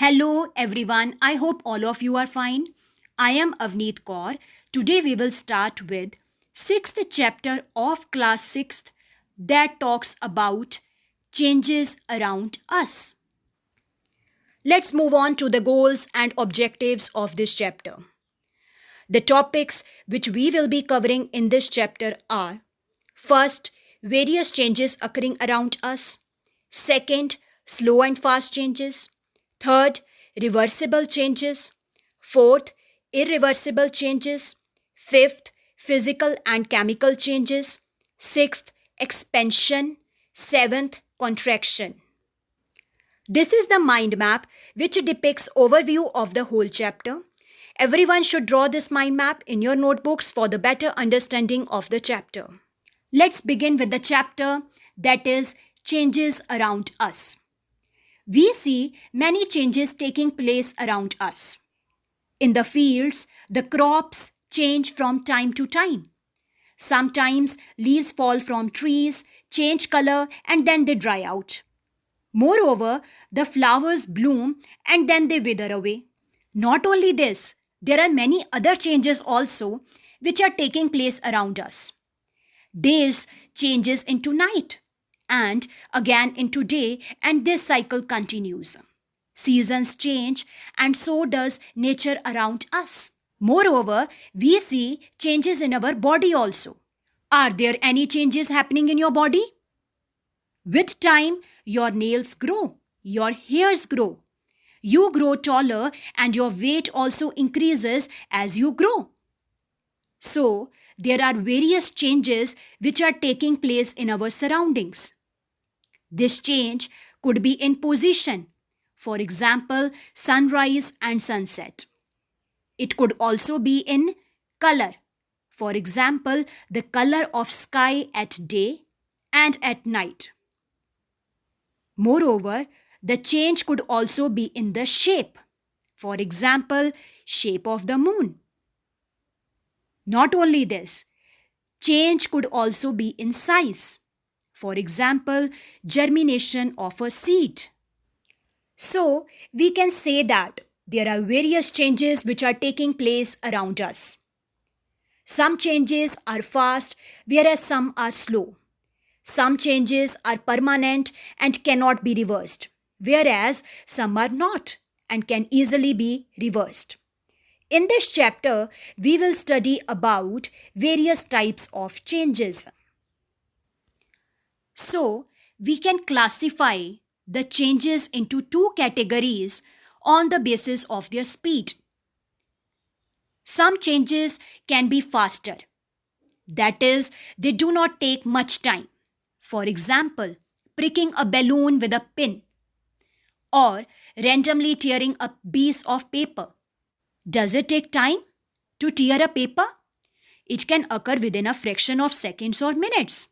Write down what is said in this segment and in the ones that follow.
Hello everyone, I hope all of you are fine. I am Avneet Kaur. Today we will start with 6th chapter of class 6th that talks about changes around us. Let's move on to the goals and objectives of this chapter. The topics which we will be covering in this chapter are: first, various changes occurring around us; second, slow and fast changes; third, reversible changes; fourth, irreversible changes; fifth, physical and chemical changes; sixth, expansion; seventh, contraction. This is the mind map which depicts overview of the whole chapter. Everyone should draw this mind map in your notebooks for the better understanding of the chapter. Let's begin with the chapter that is changes around us. We see many changes taking place around us. In the fields, the crops change from time to time. Sometimes leaves fall from trees, change color, and then they dry out. Moreover, the flowers bloom and then they wither away. Not only this, there are many other changes also which are taking place around us. Days changes into night and again into day, and this cycle continues. Seasons change and so does nature around us. Moreover, we see changes in our body also. Are there any changes happening in your body? With time, your nails grow, your hairs grow. You grow taller and your weight also increases as you grow. So, there are various changes which are taking place in our surroundings. This change could be in position, for example, sunrise and sunset. It could also be in color, for example, the color of sky at day and at night. Moreover, the change could also be in the shape, for example, shape of the moon. Not only this, change could also be in size. For example, germination of a seed. So, we can say that there are various changes which are taking place around us. Some changes are fast, whereas some are slow. Some changes are permanent and cannot be reversed, whereas some are not and can easily be reversed. In this chapter, we will study about various types of changes. So, we can classify the changes into two categories on the basis of their speed. Some changes can be faster. That is, they do not take much time. For example, pricking a balloon with a pin or randomly tearing a piece of paper. Does it take time to tear a paper? It can occur within a fraction of seconds or minutes.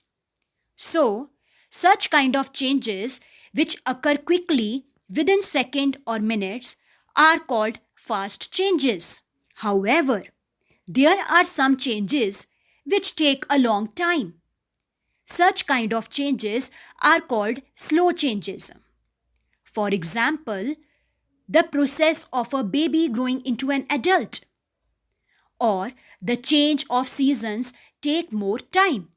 So, such kind of changes which occur quickly within seconds or minutes are called fast changes. However, there are some changes which take a long time. Such kind of changes are called slow changes. For example, the process of a baby growing into an adult, or the change of seasons take more time.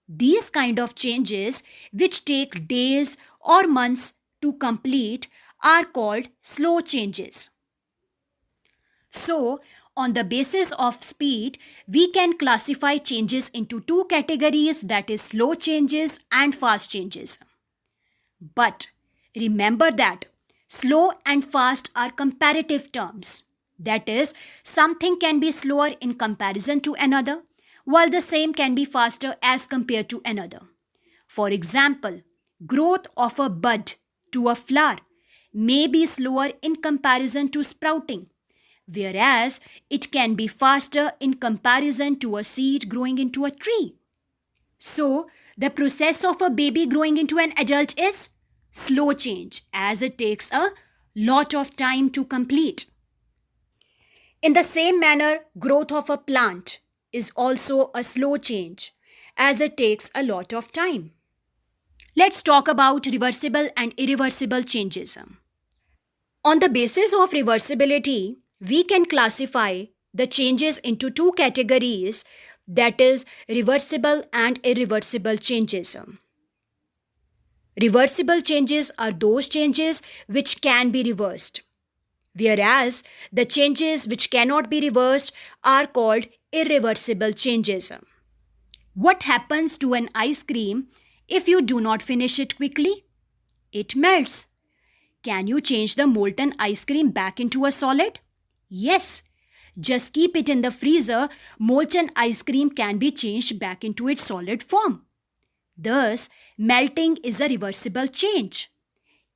These kind of changes which take days or months to complete are called slow changes. So, on the basis of speed, we can classify changes into two categories, that is slow changes and fast changes. But remember that slow and fast are comparative terms. That is, something can be slower in comparison to another, while the same can be faster as compared to another. For example, growth of a bud to a flower may be slower in comparison to sprouting, whereas it can be faster in comparison to a seed growing into a tree. So, the process of a baby growing into an adult is slow change, as it takes a lot of time to complete. In the same manner, growth of a plant is also a slow change, as it takes a lot of time. Let's talk about reversible and irreversible changes. On the basis of reversibility, we can classify the changes into two categories, that is, reversible and irreversible changes. Reversible changes are those changes which can be reversed, whereas the changes which cannot be reversed are called irreversible changes. What happens to an ice cream if you do not finish it quickly? It melts. Can you change the molten ice cream back into a solid? Yes. Just keep it in the freezer, molten ice cream can be changed back into its solid form. Thus, melting is a reversible change.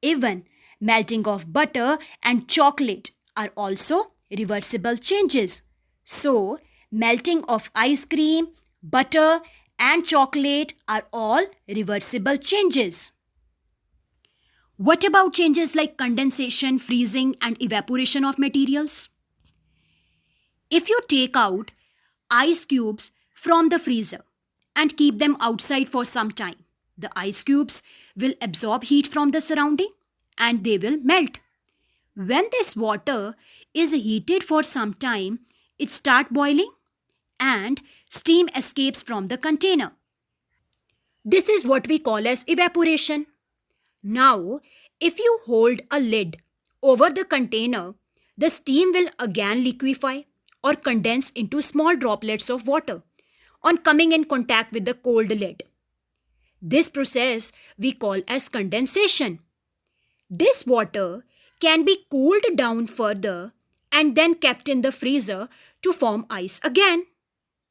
Even melting of butter and chocolate are also reversible changes. So, melting of ice cream, butter, and chocolate are all reversible changes. What about changes like condensation, freezing, and evaporation of materials? If you take out ice cubes from the freezer and keep them outside for some time, the ice cubes will absorb heat from the surrounding and they will melt. When this water is heated for some time, it starts boiling and steam escapes from the container. This is what we call as evaporation. Now, if you hold a lid over the container, the steam will again liquefy or condense into small droplets of water on coming in contact with the cold lid. This process we call as condensation. This water can be cooled down further and then kept in the freezer to form ice again.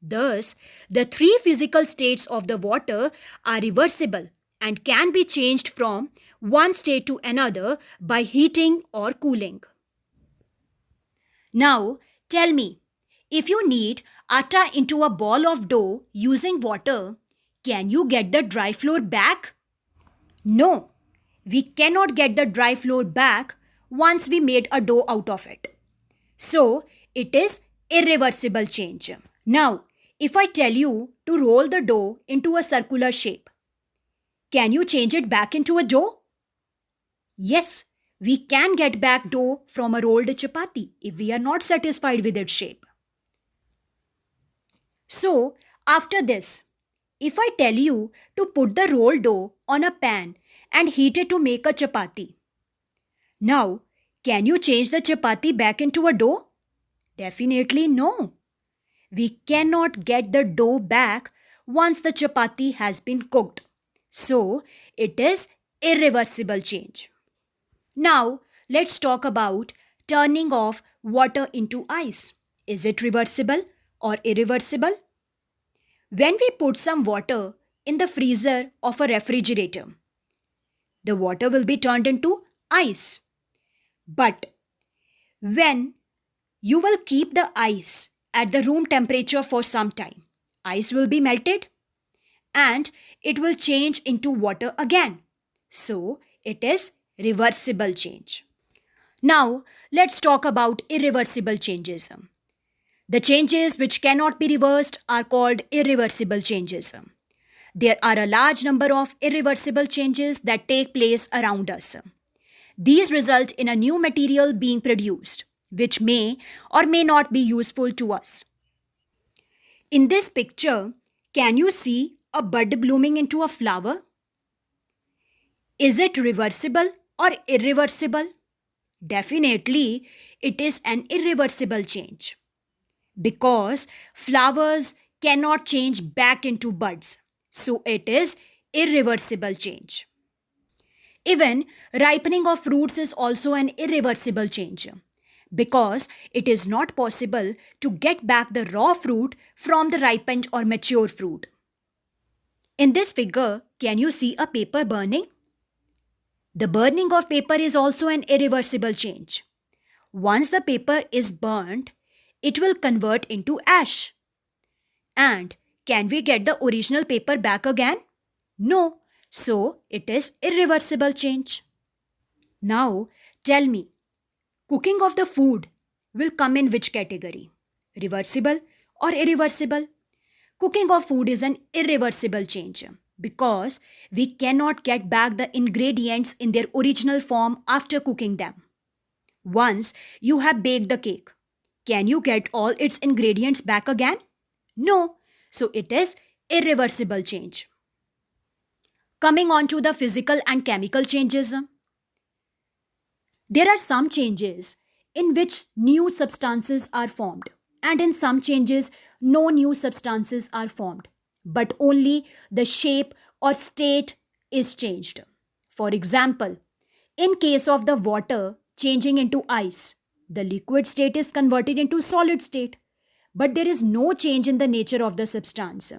Thus, the three physical states of the water are reversible and can be changed from one state to another by heating or cooling. Now, tell me, if you knead atta into a ball of dough using water, can you get the dry flour back? No, we cannot get the dry flour back once we made a dough out of it. So, it is irreversible change. Now, if I tell you to roll the dough into a circular shape, can you change it back into a dough? Yes, we can get back dough from a rolled chapati if we are not satisfied with its shape. So, after this, if I tell you to put the rolled dough on a pan and heat it to make a chapati, now, can you change the chapati back into a dough? Definitely no. We cannot get the dough back once the chapati has been cooked. So, it is irreversible change. Now, let's talk about turning of water into ice. Is it reversible or irreversible? When we put some water in the freezer of a refrigerator, the water will be turned into ice. But when you will keep the ice at the room temperature for some time, ice will be melted and it will change into water again. So, it is reversible change. Now, let's talk about irreversible changes. The changes which cannot be reversed are called irreversible changes. There are a large number of irreversible changes that take place around us. These result in a new material being produced, which may or may not be useful to us. In this picture, can you see a bud blooming into a flower? Is it reversible or irreversible? Definitely, it is an irreversible change because flowers cannot change back into buds. So, it is irreversible change. Even ripening of fruits is also an irreversible change because it is not possible to get back the raw fruit from the ripened or mature fruit. In this figure, can you see a paper burning? The burning of paper is also an irreversible change. Once the paper is burnt, it will convert into ash. And can we get the original paper back again? No. So, it is irreversible change. Now, tell me, cooking of the food will come in which category? Reversible or irreversible? Cooking of food is an irreversible change because we cannot get back the ingredients in their original form after cooking them. Once you have baked the cake, can you get all its ingredients back again? No. So it is irreversible change. Coming on to the physical and chemical changes. There are some changes in which new substances are formed, and in some changes, no new substances are formed, but only the shape or state is changed. For example, in case of the water changing into ice, the liquid state is converted into solid state, but there is no change in the nature of the substance.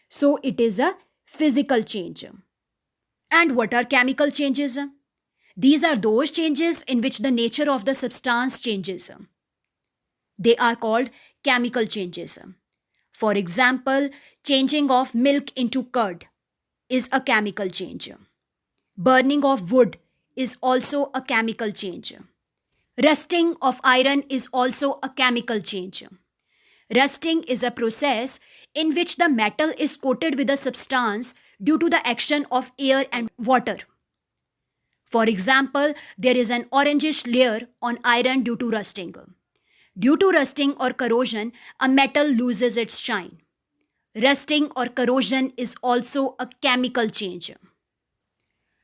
So it is a physical change. And what are chemical changes? These are those changes in which the nature of the substance changes. They are called chemical changes. For example, changing of milk into curd is a chemical change. Burning of wood is also a chemical change. Rusting of iron is also a chemical change. Rusting is a process in which the metal is coated with a substance due to the action of air and water. For example, there is an orangish layer on iron due to rusting. Due to rusting or corrosion, a metal loses its shine. Rusting or corrosion is also a chemical change.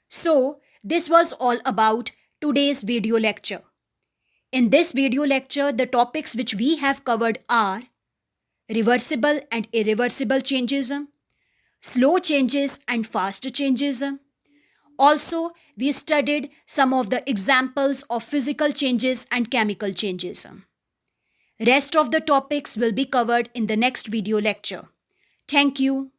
So, this was all about today's video lecture. In this video lecture, the topics which we have covered are reversible and irreversible changes, slow changes and fast changes. Also, we studied some of the examples of physical changes and chemical changes. Rest of the topics will be covered in the next video lecture. Thank you.